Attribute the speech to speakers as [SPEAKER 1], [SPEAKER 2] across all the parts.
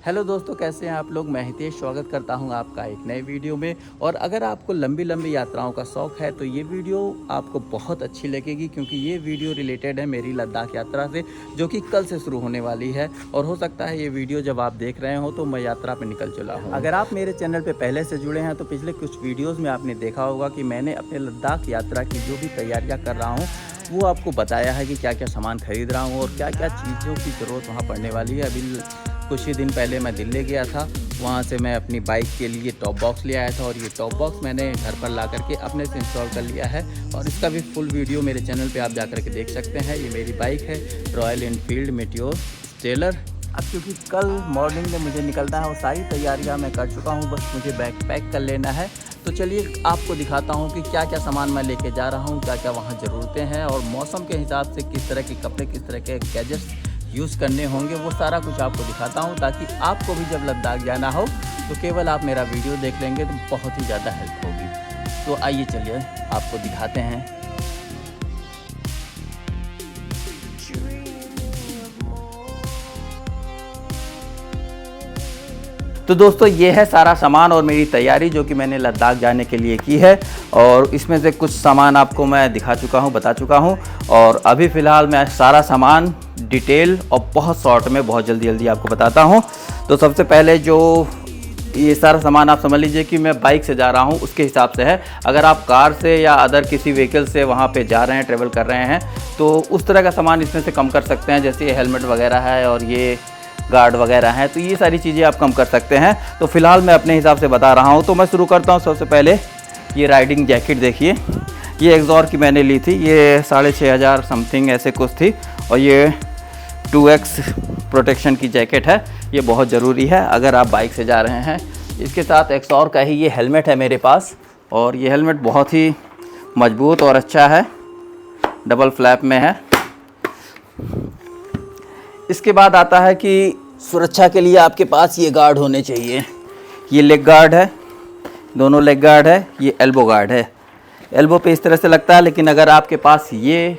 [SPEAKER 1] Hello दोस्तों, कैसे हैं आप लोग। मैं हितेश स्वागत करता हूं आपका एक नए वीडियो में। और अगर आपको लंबी लंबी यात्राओं का शौक़ है तो ये वीडियो आपको बहुत अच्छी लगेगी, क्योंकि ये वीडियो रिलेटेड है मेरी लद्दाख यात्रा से, जो कि कल से शुरू होने वाली है। और हो सकता है ये वीडियो जब आप देख रहे हो तो मैं यात्रा पर निकल चला हूँ। अगर आप मेरे चैनल पर पहले से जुड़े हैं तो पिछले कुछ वीडियोज़ में आपने देखा होगा कि मैंने अपने लद्दाख यात्रा की जो भी तैयारियाँ कर रहा हूँ वो आपको बताया है कि क्या क्या सामान खरीद रहा हूँ और क्या क्या चीज़ों की ज़रूरत वहाँ पड़ने वाली है। अभी कुछ ही दिन पहले मैं दिल्ली गया था, वहाँ से मैं अपनी बाइक के लिए टॉप बॉक्स ले आया था और ये टॉप बॉक्स मैंने घर पर ला करके अपने से इंस्टॉल कर लिया है। और इसका भी फुल वीडियो मेरे चैनल पे आप जा कर के देख सकते हैं। ये मेरी बाइक है, रॉयल एनफील्ड मेटियोर स्टेलर। अब क्योंकि कल मॉर्निंग में मुझे निकलना है और सारी तैयारियाँ मैं कर चुका हूँ, बस मुझे बैग पैक कर लेना है। तो चलिए आपको दिखाता हूँ कि क्या क्या सामान मैं लेके जा रहा हूँ, क्या क्या वहाँ ज़रूरतें हैं और मौसम के हिसाब से किस तरह के कपड़े, किस तरह के गैजेट्स यूज़ करने होंगे, वो सारा कुछ आपको दिखाता हूँ, ताकि आपको भी जब लद्दाख जाना हो तो केवल आप मेरा वीडियो देख लेंगे तो बहुत ही ज़्यादा हेल्प होगी। तो आइए चलिए आपको दिखाते हैं। तो दोस्तों ये है सारा सामान और मेरी तैयारी जो कि मैंने लद्दाख जाने के लिए की है। और इसमें से कुछ सामान आपको मैं दिखा चुका हूँ, बता चुका हूँ। और अभी फ़िलहाल मैं सारा सामान डिटेल और बहुत शॉर्ट में बहुत जल्दी आपको बताता हूँ। तो सबसे पहले जो ये सारा सामान आप समझ लीजिए कि मैं बाइक से जा रहा हूँ उसके हिसाब से है। अगर आप कार से या अदर किसी व्हीकल से वहाँ पे जा रहे हैं, ट्रेवल कर रहे हैं, तो उस तरह का सामान इसमें से कम कर सकते हैं। जैसे ये हेलमेट वगैरह है और ये गार्ड वगैरह हैं, तो ये सारी चीज़ें आप कम कर सकते हैं। तो फ़िलहाल मैं अपने हिसाब से बता रहा हूँ। तो मैं शुरू करता हूँ। सबसे पहले ये राइडिंग जैकेट देखिए, ये एक्सॉर की मैंने ली थी, ये 6500 समथिंग ऐसे कुछ थी। और ये 2x प्रोटेक्शन की जैकेट है, ये बहुत ज़रूरी है अगर आप बाइक से जा रहे हैं। इसके साथ एक्सॉर का ही ये हेलमेट है मेरे पास, और ये हेलमेट बहुत ही मजबूत और अच्छा है, डबल फ्लैप में है। इसके बाद आता है कि सुरक्षा के लिए आपके पास ये गार्ड होने चाहिए। ये लेग गार्ड है, दोनों लेग गार्ड है। ये एल्बो गार्ड है, एल्बो पे इस तरह से लगता है, लेकिन अगर आपके पास ये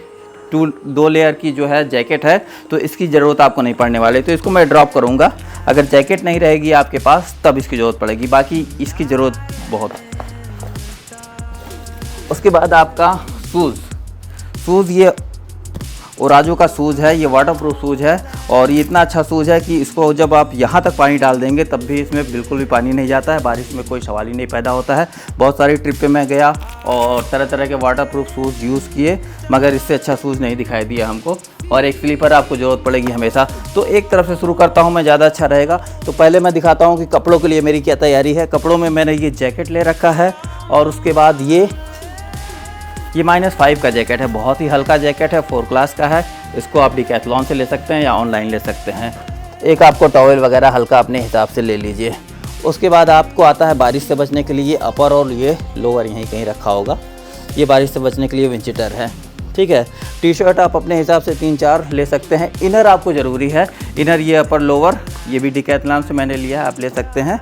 [SPEAKER 1] 2 लेयर की जो है जैकेट है तो इसकी ज़रूरत आपको नहीं पड़ने वाली। तो इसको मैं ड्रॉप करूँगा। अगर जैकेट नहीं रहेगी आपके पास तब इसकी ज़रूरत पड़ेगी, बाकी इसकी ज़रूरत बहुत। उसके बाद आपका शूज़ ये ओराजो का शूज़ है, ये वाटरप्रूफ शूज़ है। और ये इतना अच्छा शूज़ है कि इसको जब आप यहाँ तक पानी डाल देंगे तब भी इसमें बिल्कुल भी पानी नहीं जाता है, बारिश में कोई सवाल ही नहीं पैदा होता है। बहुत सारी ट्रिप पे मैं गया और तरह तरह के वाटरप्रूफ शूज़ यूज़ किए, मगर इससे अच्छा शूज़ नहीं दिखाई दिया हमको। और एक स्लीपर आपको ज़रूरत पड़ेगी हमेशा। तो एक तरफ से शुरू करता हूँ मैं, ज़्यादा अच्छा रहेगा। तो पहले मैं दिखाता हूँ कि कपड़ों के लिए मेरी क्या तैयारी है। कपड़ों में मैंने ये जैकेट ले रखा है, और उसके बाद ये -5 का जैकेट है, बहुत ही हल्का जैकेट है, 4 क्लास का है। इसको आप डिकैथलॉन से ले सकते हैं या ऑनलाइन ले सकते हैं। एक आपको टॉवेल वगैरह हल्का अपने हिसाब से ले लीजिए। उसके बाद आपको आता है बारिश से बचने के लिए अपर, और ये लोअर यहीं कहीं रखा होगा। ये बारिश से बचने के लिए विंचिटर है, ठीक है। टी शर्ट आप अपने हिसाब से 3-4 ले सकते हैं। इनर आपको ज़रूरी है, इनर ये अपर लोअर, ये भी डिकैथलॉन से मैंने लिया है, आप ले सकते हैं।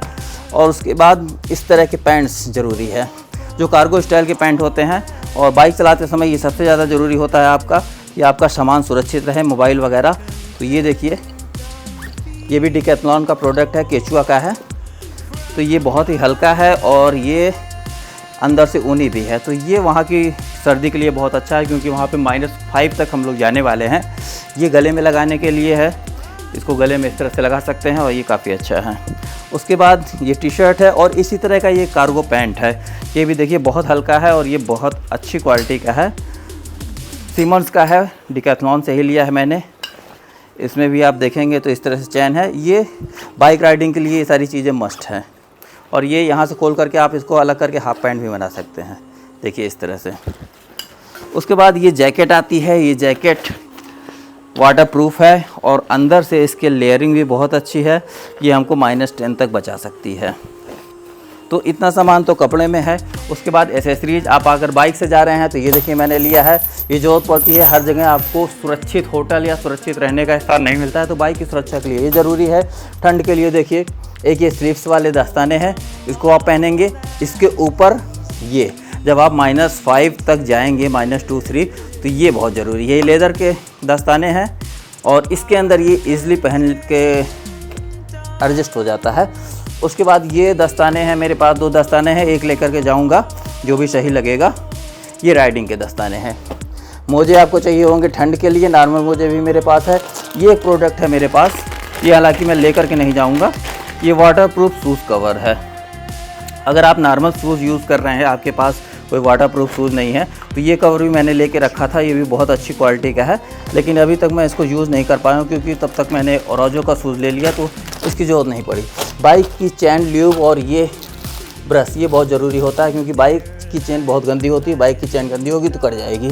[SPEAKER 1] और उसके बाद इस तरह के पैंट्स ज़रूरी है, जो कार्गो स्टाइल के पैंट होते हैं। और बाइक चलाते समय ये सबसे ज़्यादा ज़रूरी होता है आपका, कि आपका सामान सुरक्षित रहे, मोबाइल वगैरह। तो ये देखिए, ये भी डिकैथलॉन का प्रोडक्ट है, केचुआ का है। तो ये बहुत ही हल्का है और ये अंदर से ऊनी भी है। तो ये वहाँ की सर्दी के लिए बहुत अच्छा है, क्योंकि वहाँ पे -5 तक हम लोग जाने वाले हैं। ये गले में लगाने के लिए है, इसको गले में इस तरह से लगा सकते हैं, और ये काफ़ी अच्छा है। उसके बाद ये टी शर्ट है, और इसी तरह का ये कार्गो पैंट है। ये भी देखिए बहुत हल्का है और ये बहुत अच्छी क्वालिटी का है, सिमंस का है, डिकैथलॉन से ही लिया है मैंने। इसमें भी आप देखेंगे तो इस तरह से चैन है। ये बाइक राइडिंग के लिए ये सारी चीज़ें मस्ट हैं। और ये यहाँ से खोल करके आप इसको अलग करके हाफ पैंट भी बना सकते हैं, देखिए इस तरह से। उसके बाद ये जैकेट आती है, ये जैकेट वाटरप्रूफ है और अंदर से इसके लेयरिंग भी बहुत अच्छी है, ये हमको -10 तक बचा सकती है। तो इतना सामान तो कपड़े में है। उसके बाद एसेसरीज, आप अगर बाइक से जा रहे हैं तो ये देखिए मैंने लिया है। ये ज़रूरत पड़ती है हर जगह, आपको सुरक्षित होटल या सुरक्षित रहने का स्थान नहीं मिलता है, तो बाइक की सुरक्षा के लिए ये ज़रूरी है। ठंड के लिए देखिए एक ये स्लीव्स वाले दस्ताने हैं, इसको आप पहनेंगे। इसके ऊपर ये जब आप -5 तक जाएंगे, -2, -3, तो ये बहुत ज़रूरी है। ये लेदर के दस्ताने हैं और इसके अंदर ये ईज़िली पहन के एडजस्ट हो जाता है। उसके बाद ये दस्ताने हैं मेरे पास, 2 दस्ताने हैं, एक लेकर के जाऊंगा जो भी सही लगेगा। ये राइडिंग के दस्ताने हैं। मोजे आपको चाहिए होंगे ठंड के लिए, नॉर्मल मोजे भी मेरे पास है। ये एक प्रोडक्ट है मेरे पास, ये हालांकि मैं लेकर के नहीं जाऊंगा। ये वाटरप्रूफ शूज़ कवर है। अगर आप नॉर्मल शूज़ यूज़ कर रहे हैं, आपके पास कोई वाटरप्रूफ शूज़ नहीं है, तो ये कवर भी मैंने लेके रखा था। ये भी बहुत अच्छी क्वालिटी का है, लेकिन अभी तक मैं इसको यूज़ नहीं कर पाया हूँ क्योंकि तब तक मैंने ओराजो का शूज़ ले लिया तो इसकी ज़रूरत नहीं पड़ी। बाइक की चैन ल्यूब और ये ब्रश, ये बहुत ज़रूरी होता है क्योंकि बाइक की चेन बहुत गंदी होती है। बाइक की चैन गंदी होगी तो कट जाएगी।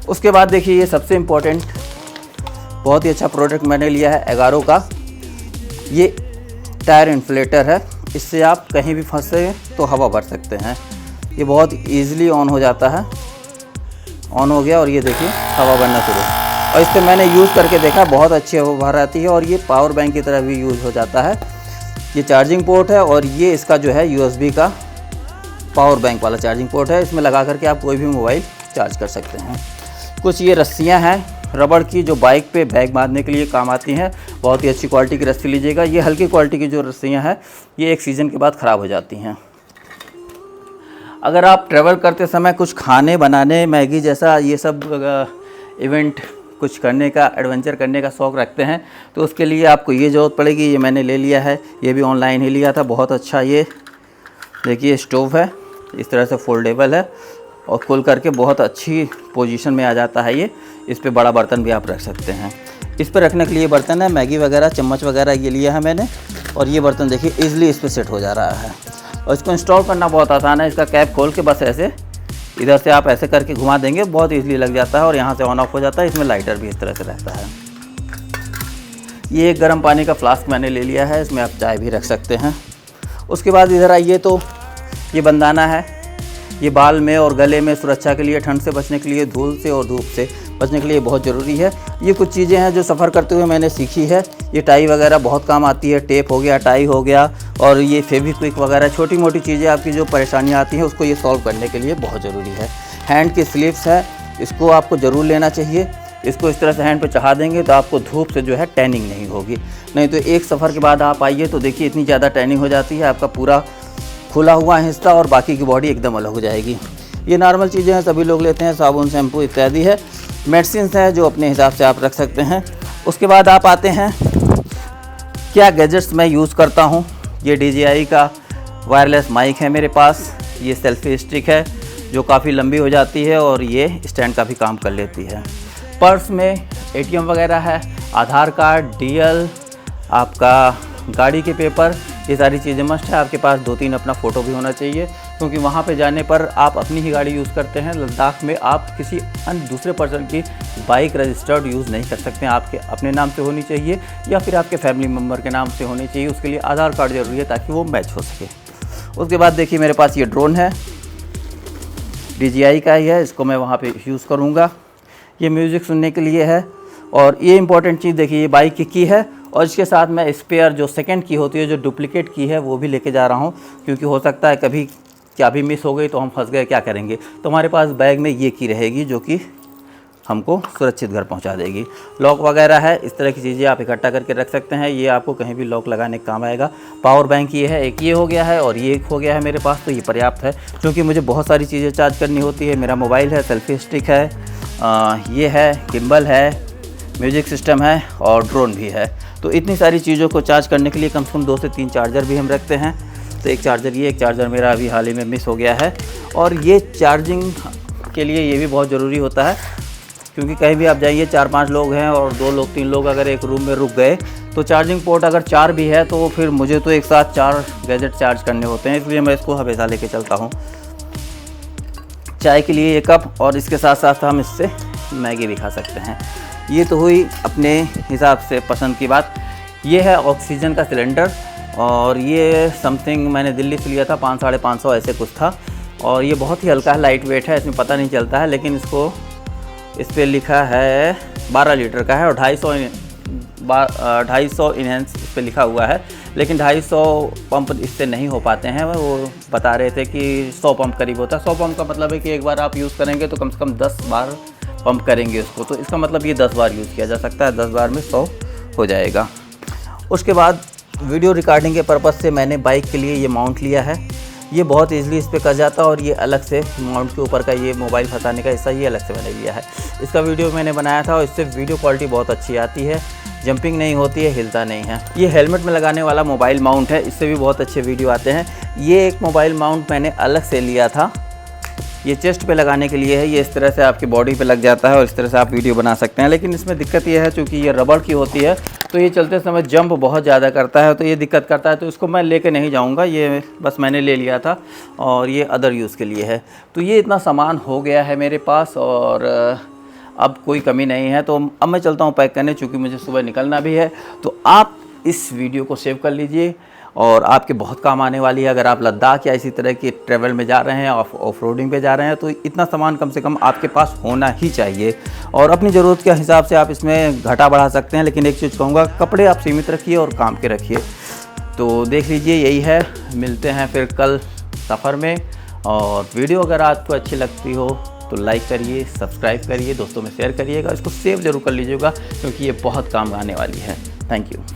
[SPEAKER 1] उसके बाद देखिए, ये सबसे इम्पोर्टेंट बहुत ही अच्छा प्रोडक्ट मैंने लिया है एगारो का। ये टायर इन्फ्लेटर है, इससे आप कहीं भी फंसे तो हवा भर सकते हैं। ये बहुत इजीली ऑन हो जाता है। ऑन हो गया और ये देखिए हवा भरना शुरू। और इससे मैंने यूज़ करके देखा, बहुत अच्छी हवा बाहर आती है और ये पावर बैंक की तरह भी यूज़ हो जाता है। ये चार्जिंग पोर्ट है और ये इसका जो है USB का पावर बैंक वाला चार्जिंग पोर्ट है। इसमें लगा करके आप कोई भी मोबाइल चार्ज कर सकते हैं। कुछ ये रस्सियाँ हैं रबड़ की, जो बाइक पे बैग बांधने के लिए काम आती हैं। बहुत ही अच्छी क्वालिटी की रस्सी लीजिएगा। ये हल्की क्वालिटी की जो रस्सियाँ हैं, ये एक सीज़न के बाद ख़राब हो जाती हैं। अगर आप ट्रैवल करते समय कुछ खाने बनाने, मैगी जैसा ये सब इवेंट कुछ करने का, एडवेंचर करने का शौक़ रखते हैं, तो उसके लिए आपको ये ज़रूरत पड़ेगी। ये मैंने ले लिया है, ये भी ऑनलाइन ही लिया था। बहुत अच्छा ये देखिए स्टोव है, इस तरह से फोल्डेबल है और खोल करके बहुत अच्छी पोजीशन में आ जाता है ये। इस पे बड़ा बर्तन भी आप रख सकते हैं। इस पर रखने के लिए बर्तन है, मैगी वगैरह, चम्मच वगैरह ये लिया है मैंने। और ये बर्तन देखिए ईज़िली इस पर सेट हो जा रहा है और इसको इंस्टॉल करना बहुत आसान है। इसका कैप खोल के बस ऐसे इधर से आप ऐसे करके घुमा देंगे, बहुत ईज़िली लग जाता है और यहाँ से ऑन ऑफ हो जाता है। इसमें लाइटर भी इस तरह से रहता है। ये एक गर्म पानी का फ्लास्क मैंने ले लिया है, इसमें आप चाय भी रख सकते हैं। उसके बाद इधर आइए तो ये बंदाना है। ये बाल में और गले में सुरक्षा के लिए, ठंड से बचने के लिए, धूल से और धूप से बचने के लिए बहुत ज़रूरी है। ये कुछ चीज़ें हैं जो सफ़र करते हुए मैंने सीखी है। ये टाई वगैरह बहुत काम आती है, टेप हो गया, टाई हो गया, और ये फेविक्विक वगैरह, छोटी मोटी चीज़ें आपकी जो परेशानियाँ आती हैं उसको ये सॉल्व करने के लिए बहुत ज़रूरी है। हैंड की स्लीव्स है, इसको आपको ज़रूर लेना चाहिए। इसको इस तरह से हैंड पे चढ़ा देंगे तो आपको धूप से जो है टैनिंग नहीं होगी। नहीं तो एक सफ़र के बाद आप आइए तो देखिए इतनी ज़्यादा टैनिंग हो जाती है, आपका पूरा खुला हुआ हिस्सा और बाकी की बॉडी एकदम अलग हो जाएगी। ये नॉर्मल चीज़ें हैं, सभी लोग लेते हैं, साबुन, शैम्पू इत्यादि है। मेडिसिन्स हैं जो अपने हिसाब से आप रख सकते हैं। उसके बाद आप आते हैं क्या गैजेट्स मैं यूज़ करता हूँ। ये DJI का वायरलेस माइक है मेरे पास। ये सेल्फी स्टिक है जो काफ़ी लंबी हो जाती है और ये स्टैंड का भी काम कर लेती है। पर्स में ATM वगैरह है, आधार कार्ड, DL, आपका गाड़ी के पेपर, ये सारी चीज़ें मस्ट है। आपके पास 2-3 अपना फ़ोटो भी होना चाहिए क्योंकि वहाँ पे जाने पर आप अपनी ही गाड़ी यूज़ करते हैं। लद्दाख में आप किसी अन्य दूसरे पर्सन की बाइक रजिस्टर्ड यूज़ नहीं कर सकते हैं। आपके अपने नाम से होनी चाहिए या फिर आपके फैमिली मेम्बर के नाम से होनी चाहिए। उसके लिए आधार कार्ड ज़रूरी है ताकि वो मैच हो सके। उसके बाद देखिए मेरे पास ये ड्रोन है, DJI का ही है, इसको मैं वहाँ पर यूज़ करूँगा। ये म्यूज़िक सुनने के लिए है। और ये इंपॉर्टेंट चीज़ देखिए, ये बाइक की है और इसके साथ मैं स्पेयर जो सेकंड की होती है, जो डुप्लीकेट की है, वो भी लेके जा रहा हूँ क्योंकि हो सकता है कभी क्या भी मिस हो गई तो हम फंस गए, क्या करेंगे। तो हमारे पास बैग में ये की रहेगी जो कि हमको सुरक्षित घर पहुंचा देगी। लॉक वगैरह है, इस तरह की चीज़ें आप इकट्ठा करके रख सकते हैं। ये आपको कहीं भी लॉक लगाने का काम आएगा। पावर बैंक ये है, एक ये हो गया है और ये एक हो गया है मेरे पास, तो ये पर्याप्त है क्योंकि मुझे बहुत सारी चीज़ें चार्ज करनी होती है। मेरा मोबाइल है, सेल्फी स्टिक है, ये है, गिम्बल है, म्यूजिक सिस्टम है और ड्रोन भी है। तो इतनी सारी चीज़ों को चार्ज करने के लिए कम से कम 2 से 3 चार्जर भी हम रखते हैं। तो एक चार्जर ये, एक चार्जर मेरा अभी हाल ही में मिस हो गया है। और ये चार्जिंग के लिए ये भी बहुत ज़रूरी होता है क्योंकि कहीं भी आप जाइए, 4-5 लोग हैं और 2 लोग 3 लोग अगर एक रूम में रुक गए तो चार्जिंग पोर्ट अगर 4 भी है तो फिर मुझे तो एक साथ 4 गैजेट चार्ज करने होते हैं, इसलिए मैं इसको हमेशा लेके चलता हूँ। चाय के लिए 1 कप और इसके साथ साथ हम इससे मैगी भी खा सकते हैं। ये तो हुई अपने हिसाब से पसंद की बात। ये है ऑक्सीजन का सिलेंडर और ये समथिंग मैंने दिल्ली से लिया था, 500-550 ऐसे कुछ था। और ये बहुत ही हल्का है, लाइट वेट है, इसमें पता नहीं चलता है, लेकिन इसको इस पर लिखा है 12 लीटर का है और 250 इनहेंस इस पर लिखा हुआ है, लेकिन 250 पंप इससे नहीं हो पाते हैं। वो बता रहे थे कि 100 पंप करीब होता है। 100 पंप का मतलब है कि एक बार आप यूज़ करेंगे तो कम से कम 10 बार पंप करेंगे उसको, तो इसका मतलब ये 10 बार यूज़ किया जा सकता है, 10 बार में 100 हो जाएगा। उसके बाद वीडियो रिकॉर्डिंग के पर्पज़ से मैंने बाइक के लिए ये माउंट लिया है। ये बहुत इजीली इस पे कस जाता है और ये अलग से माउंट के ऊपर का ये मोबाइल फंसाने का हिस्सा ये अलग से मैंने लिया है। इसका वीडियो मैंने बनाया था और इससे वीडियो क्वालिटी बहुत अच्छी आती है, जंपिंग नहीं होती है, हिलता नहीं है। ये हेलमेट में लगाने वाला मोबाइल माउंट है, इससे भी बहुत अच्छे वीडियो आते हैं। ये एक मोबाइल माउंट मैंने अलग से लिया था, ये चेस्ट पे लगाने के लिए है। ये इस तरह से आपकी बॉडी पे लग जाता है और इस तरह से आप वीडियो बना सकते हैं। लेकिन इसमें दिक्कत ये है, चूँकि ये रबड़ की होती है तो ये चलते समय जंप बहुत ज़्यादा करता है, तो ये दिक्कत करता है। तो इसको मैं लेके नहीं जाऊँगा, ये बस मैंने ले लिया था और ये अदर यूज़ के लिए है। तो ये इतना सामान हो गया है मेरे पास और अब कोई कमी नहीं है। तो अब मैं चलता हूँ पैक करने, चूँकि मुझे सुबह निकलना भी है। तो आप इस वीडियो को सेव कर लीजिए और आपके बहुत काम आने वाली है। अगर आप लद्दाख या इसी तरह के ट्रैवल में जा रहे हैं, ऑफ रोडिंग पे जा रहे हैं, तो इतना सामान कम से कम आपके पास होना ही चाहिए। और अपनी ज़रूरत के हिसाब से आप इसमें घटा बढ़ा सकते हैं। लेकिन एक चीज़ कहूँगा, कपड़े आप सीमित रखिए और काम के रखिए। तो देख लीजिए, यही है। मिलते हैं फिर कल सफ़र में। और वीडियो अगर आपको अच्छी लगती हो तो लाइक करिए, सब्सक्राइब करिए, दोस्तों में शेयर करिएगा, इसको सेव ज़रूर कर लीजिएगा क्योंकि ये बहुत काम आने वाली है। Thank you.